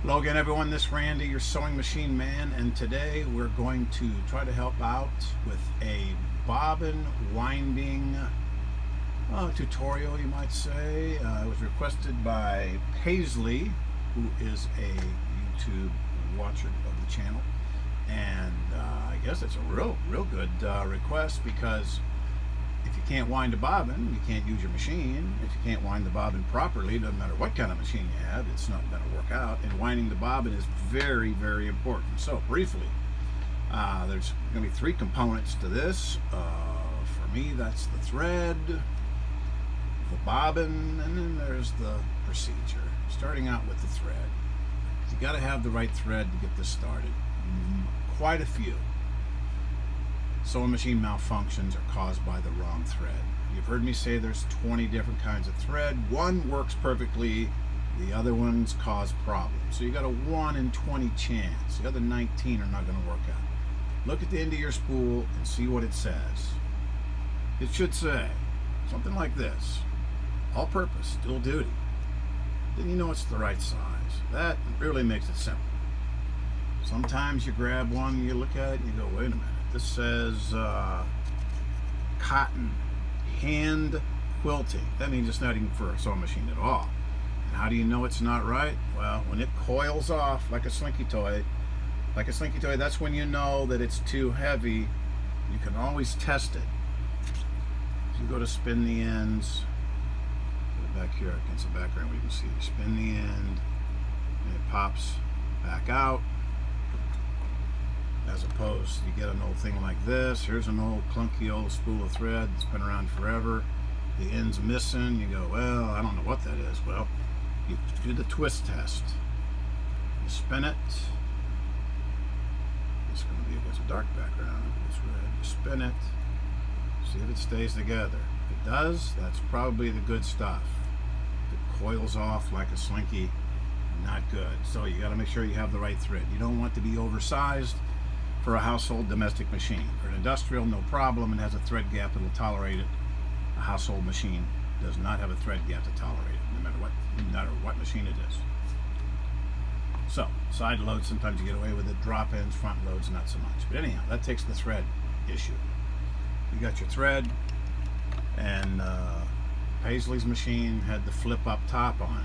Hello again, everyone. This is Randy, your sewing machine man, and today we're going to try to help out with a bobbin winding tutorial, you might say. It was requested by Paisley, who is a YouTube watcher of the channel, and I guess it's a real good request, because if you can't wind a bobbin, you can't use your machine. If you can't wind the bobbin properly, doesn't matter what kind of machine you have, it's not going to work out. And winding the bobbin is very important. So briefly, there's going to be three components to this. For me, that's the thread, the bobbin, and then there's the procedure. Starting out with the thread. You got to have the right thread to get this started. Quite a few sewing machine malfunctions are caused by the wrong thread. You've heard me say there's 20 different kinds of thread. One works perfectly, the other ones cause problems. So you got a 1 in 20 chance. The other 19 are not going to work out. Look at the end of your spool and see what it says. It should say something like this: all purpose, dual duty. Then you know it's the right size. That really makes it simple. Sometimes you grab one, you look at it and you go, wait a minute. This says cotton hand quilting. That means it's not even for a sewing machine at all. And how do you know it's not right? Well, when it coils off like a slinky toy, that's when you know that it's too heavy. You can always test it. You go to spin the ends. Put it back here against the background where you can see it. Spin the end, and it pops back out. As opposed, you get an old thing like this. Here's an old clunky old spool of thread that's been around forever. The end's missing. You go, well, I don't know what that is. Well, you do the twist test. You spin it. It's going to be against a dark background. It's red. You spin it. See if it stays together. If it does, that's probably the good stuff. If it coils off like a slinky, not good. So you got to make sure you have the right thread. You don't want to be oversized for a household domestic machine. For an industrial, no problem, and has a thread gap that'll tolerate it. A household machine does not have a thread gap to tolerate it, no matter what machine it is. So, side loads, sometimes you get away with it. Drop ends, front loads, not so much. But anyhow, that takes the thread issue. You got your thread, and Paisley's machine had the flip up top on it.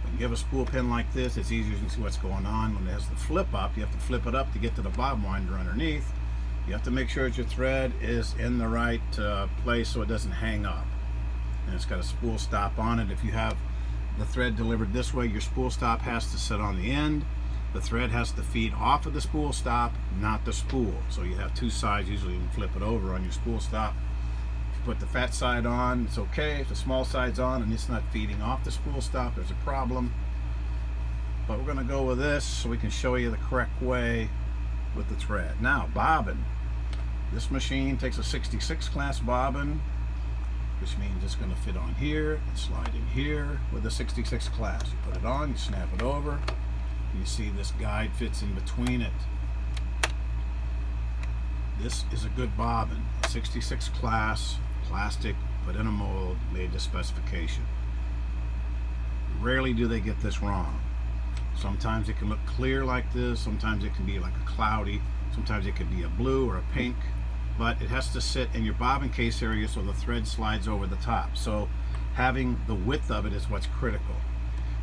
When you have a spool pin like this, it's easier to see what's going on. When it has the flip up, you have to flip it up to get to the bob winder underneath. You have to make sure that your thread is in the right place so it doesn't hang up. And it's got a spool stop on it. If you have the thread delivered this way, your spool stop has to sit on the end. The thread has to feed off of the spool stop, not the spool. So you have two sides. Usually you can flip it over on your spool stop. Put the fat side on, it's okay. If the small side's on and it's not feeding off the spool stop, there's a problem. But we're going to go with this so we can show you the correct way with the thread. Now, bobbin. This machine takes a 66 class bobbin, which means it's going to fit on here and slide in here with the 66 class. You put it on, you snap it over, you see this guide fits in between it. This is a good bobbin, a 66 class, plastic, put in a mold, made to specification. Rarely do they get this wrong. Sometimes it can look clear like this, sometimes it can be like a cloudy, sometimes it could be a blue or a pink, but it has to sit in your bobbin case area so the thread slides over the top. So having the width of it is what's critical.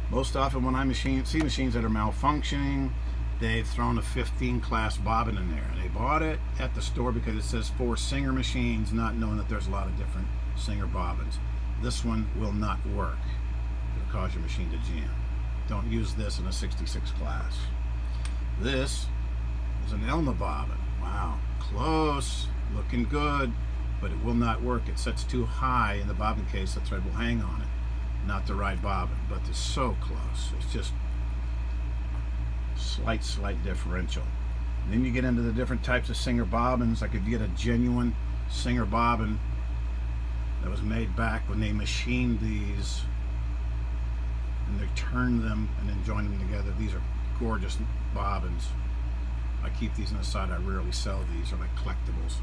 Most often when I see machines that are malfunctioning, they've thrown a 15 class bobbin in there. They bought it at the store because it says for Singer machines, not knowing that there's a lot of different Singer bobbins. This one will not work. It'll cause your machine to jam. Don't use this in a 66 class. This is an Elma bobbin. Wow, close, looking good, but it will not work. It sets too high in the bobbin case, the thread will hang on it. Not the right bobbin, but it's so close. It's just slight differential. And then you get into the different types of Singer bobbins. Like if you get a genuine Singer bobbin that was made back when they machined these and they turned them and then joined them together. These are gorgeous bobbins. I keep these on the side. I rarely sell these. They're like collectibles.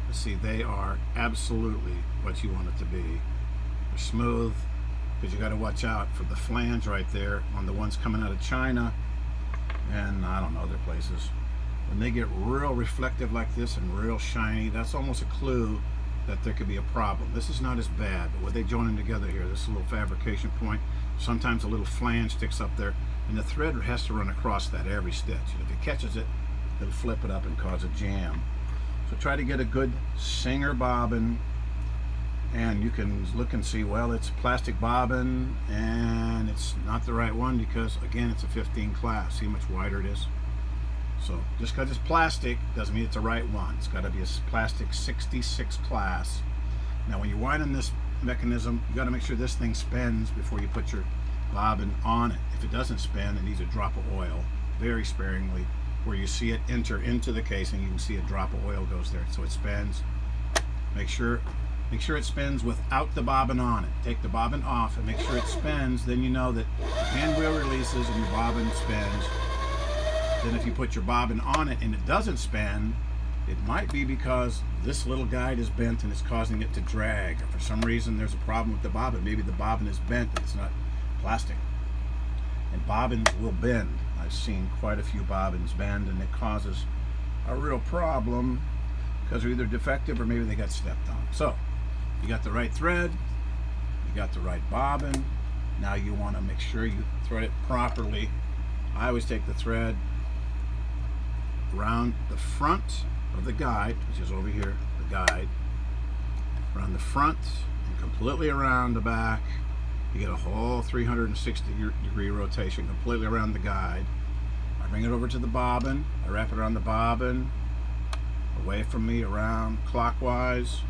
But see, they are absolutely what you want it to be. They're smooth, because you got to watch out for the flange right there on the ones coming out of China. and I don't know, other places. When they get real reflective like this and real shiny, that's almost a clue that there could be a problem. This is not as bad, but what they join them together here, this little fabrication point, sometimes a little flange sticks up there, and the thread has to run across that every stitch. And if it catches it, it'll flip it up and cause a jam. So try to get a good Singer bobbin, and you can look and see, well, it's plastic bobbin, and it's not the right one because, again, it's a 15 class. See how much wider it is? So just because it's plastic doesn't mean it's the right one. It's got to be a plastic 66 class. Now when you're winding this mechanism, you got to make sure this thing spins before you put your bobbin on it. If it doesn't spin, it needs a drop of oil, very sparingly, where you see it enter into the casing. You can see a drop of oil goes there, so it spins. Make sure it spins without the bobbin on it. Take the bobbin off and make sure it spins. Then you know that the hand wheel releases and your bobbin spins. Then if you put your bobbin on it and it doesn't spin, it might be because this little guide is bent and it's causing it to drag. Or for some reason there's a problem with the bobbin. Maybe the bobbin is bent and it's not plastic. And bobbins will bend. I've seen quite a few bobbins bend, and it causes a real problem because they're either defective or maybe they got stepped on. So you got the right thread, you got the right bobbin. Now you want to make sure you thread it properly. I always take the thread around the front of the guide, which is over here, the guide, around the front and completely around the back. You get a whole 360-degree rotation completely around the guide. I bring it over to the bobbin, I wrap it around the bobbin, away from me, around clockwise.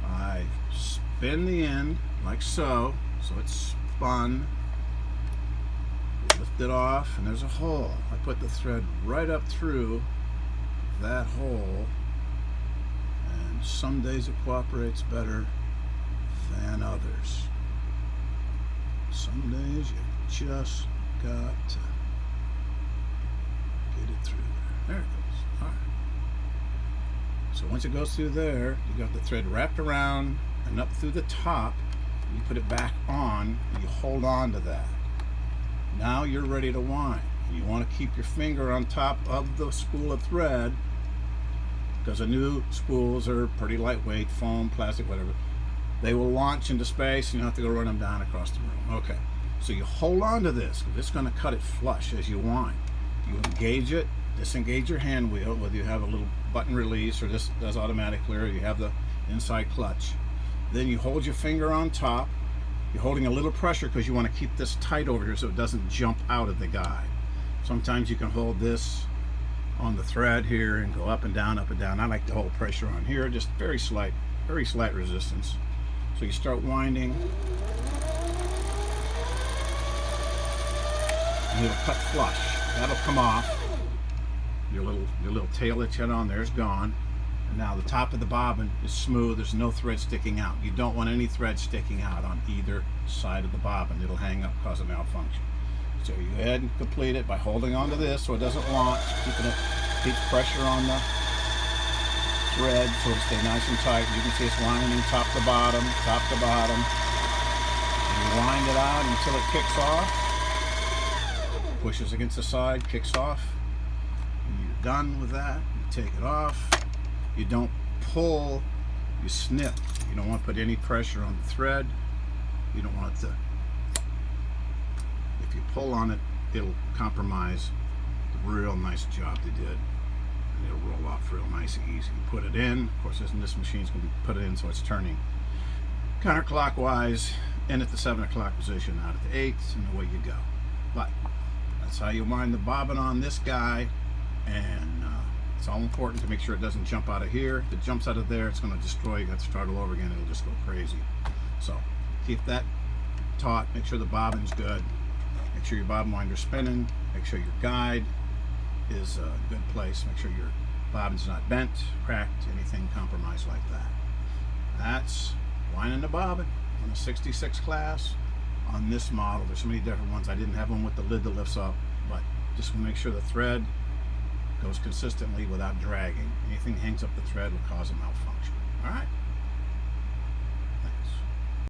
I spin the end like so it's spun. Lift it off, and there's a hole. I put the thread right up through that hole, and some days it cooperates better than others. Some days you just got to get it through there. There it goes. All right. So once it goes through there, you got the thread wrapped around and up through the top, and you put it back on, and you hold on to that. Now you're ready to wind. You want to keep your finger on top of the spool of thread, because the new spools are pretty lightweight, foam, plastic, whatever. They will launch into space and you have to go run them down across the room. Okay, so you hold on to this because it's going to cut it flush as you wind. You engage it, disengage your hand wheel, whether you have a little button release or this does automatically, or you have the inside clutch. Then you hold your finger on top. You're holding a little pressure because you want to keep this tight over here so it doesn't jump out of the guide. Sometimes you can hold this on the thread here and go up and down, up and down. I like to hold pressure on here, just very slight resistance. So you start winding, and it'll cut flush. That'll come off. Your little tail that you had on there is gone. And now the top of the bobbin is smooth. There's no thread sticking out. You don't want any thread sticking out on either side of the bobbin. It'll hang up, cause a malfunction. So you go ahead and complete it by holding on to this so it doesn't launch, keeps pressure on the thread so it'll stay nice and tight. You can see it's winding top to bottom, and you wind it out until it kicks off, pushes against the side, kicks off, and you're done with that. You take it off. You don't pull, you snip. You don't want to put any pressure on the thread. You don't want it to, if you pull on it, it'll compromise the real nice job they did. And it'll roll off real nice and easy. You put it in, of course this machine's going to put it in so it's turning counterclockwise, in at the 7 o'clock position, out at the 8, and away you go. But that's how you wind the bobbin on this guy, and it's all important to make sure it doesn't jump out of here. If it jumps out of there, it's going to destroy. You have to start all over again. It'll just go crazy. So keep that taut. Make sure the bobbin's good. Make sure your bobbin winder's spinning. Make sure your guide is a good place. Make sure your bobbin's not bent, cracked, anything compromised like that. That's winding the bobbin on a 66 class on this model. There's so many different ones. I didn't have one with the lid that lifts up, but just want to make sure the thread goes consistently without dragging. Anything hangs up the thread will cause a malfunction. All right.